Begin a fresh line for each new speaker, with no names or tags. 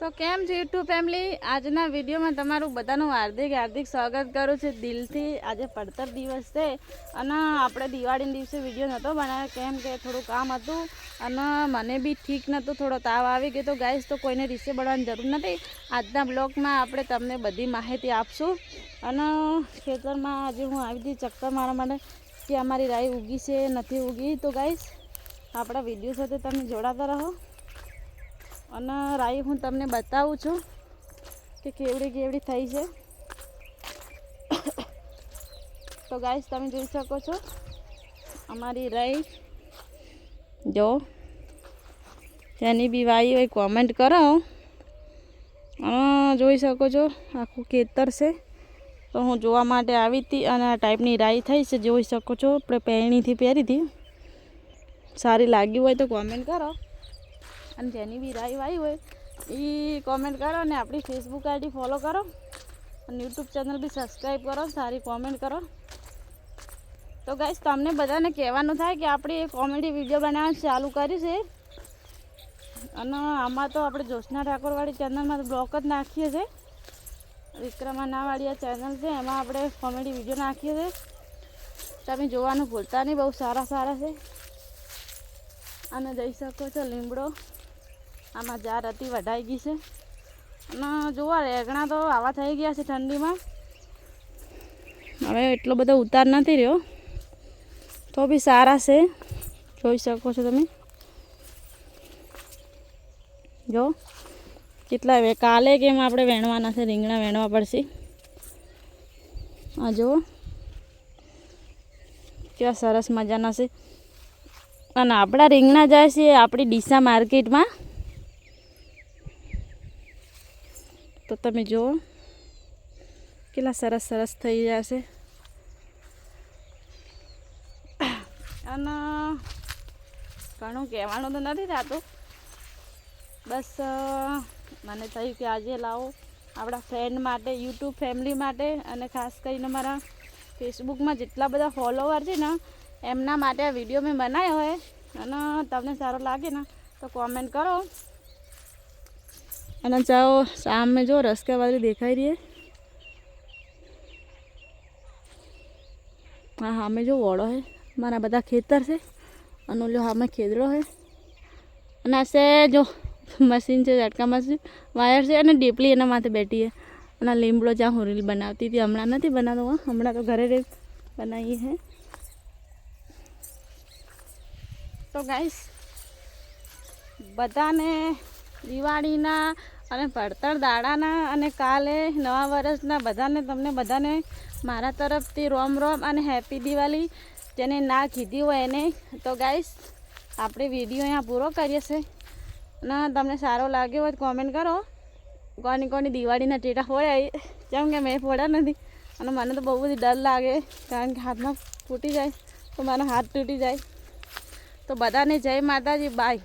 તો કેમ છે યુટ્યુબ ફેમિલી, આજના વિડીયોમાં તમારું બધાનું હાર્દિક સ્વાગત કરું છું દિલથી। આજે પડતર દિવસ છે અને આપણે દિવાળીના દિવસે વિડીયો નહોતો બનાવ્યો કેમ કે થોડું કામ હતું અને મને બી ઠીક નહોતું, થોડો તાવ આવી ગયો। તો ગાઈસ તો કોઈને રીસે બનાવવાની જરૂર નથી। આજના બ્લોગમાં આપણે તમને બધી માહિતી આપશું અને ખેતરમાં આજે હું આવી હતી ચક્કર મારવા માટે કે અમારી રાઈ ઉગી છે નથી ઉગી। તો ગાઈસ આપણા વિડીયો સાથે તમે જોડાતા રહો અને રાઈ હું તમને બતાવું છું કે કેવડી થઈ છે। તો ગાઈસ તમે જોઈ શકો છો અમારી રાઈ, જો તેની બી વાઈ હોય કોમેન્ટ કરો। જોઈ શકો છો આખું ખેતર છે। તો હું જોવા માટે આવી હતી અને આ ટાઈપની રાઈ થઈ છે, જોઈ શકો છો। આપણે પહેણીથી પહેરી હતી, સારી લાગી હોય તો કોમેન્ટ કરો અને જેની બી રાઈ વાઈ હોય એ કોમેન્ટ કરો અને આપણી ફેસબુક આઈડી ફોલો કરો અને યુટ્યુબ ચેનલ બી સબસ્ક્રાઈબ કરો, સારી કોમેન્ટ કરો। તો ગાઈસ તમને બધાને કહેવાનું થાય કે આપણે એક કોમેડી વિડીયો બનાવવાનું ચાલુ કર્યું છે અને આમાં તો આપણે જ્યોત્સના ઠાકોરવાળી ચેનલમાં બ્લોગ જ નાખીએ છીએ। વિક્રમાનાવાળી આ ચેનલ છે એમાં આપણે કોમેડી વિડીયો નાખીએ છીએ, તમે જોવાનું ભૂલતા નહીં, બહુ સારા છે। અને જઈ શકો છો લીમડો આમાં જાર હતી વઢાઈ ગઈ છે અને જોવા રેગણા તો આવા થઈ ગયા છે ઠંડીમાં, હવે એટલો બધો ઉતાર નથી રહ્યો તો બી સારા છે, જોઈ શકો છો તમે। જો કેટલા કાલે કેમ આપણે વેણવાના છે, રીંગણા વેણવા પડશે। આ જુઓ કેવા સરસ મજાના છે અને આપણા રીંગણા જાય છે આપણી ડીસા માર્કેટમાં। તો તમે જુઓ કેટલા સરસ થઈ જશે અને ઘણું કહેવાનું તો નથી થતું, બસ મને થયું કે આજે લાવો આપણા ફ્રેન્ડ માટે, યુટ્યુબ ફેમિલી માટે અને ખાસ કરીને મારા ફેસબુકમાં જેટલા બધા ફોલોવર છે ને એમના માટે આ વિડીયો મેં બનાવ્યો હોય અને તમને સારો લાગે ને તો કોમેન્ટ કરો। અને ચાલો સામે જો રસકાવાળી દેખાઈ રહી, હા સામે જો વોળો છે, મારા બધા ખેતર છે અને ઓલો સામે ખેતરો છે અને આ છે જો મશીન છે, ઝટકા મશીન વાયર છે અને ડીપલી એના માથે બેઠી છે અને લીમડો જ્યાં હું રીલ બનાવતી હતી, હમણાં નથી બનાવતો, હમણાં તો ઘરે રીલ બનાવી છે। તો ગાઈસ બધાને દિવાળીના અને પડતર દાડાના અને કાલે નવા વર્ષના તમને બધાને મારા તરફથી રોમ અને હેપી દિવાળી। જેને ના કીધી હોય એને તો ગાઈસ આપણે વિડીયો અહીંયા પૂરો કરીએ છીએ અને તમને સારો લાગ્યો હોય તો કોમેન્ટ કરો કોની દિવાળીના ટેટા ફોડ્યા, જેમ કે મેં ફોડ્યા નથી અને મને તો બહુ બધી ડર લાગે કારણ કે હાથમાં ફૂટી જાય તો મારો હાથ તૂટી જાય। તો બધાને જય માતાજી, બાય।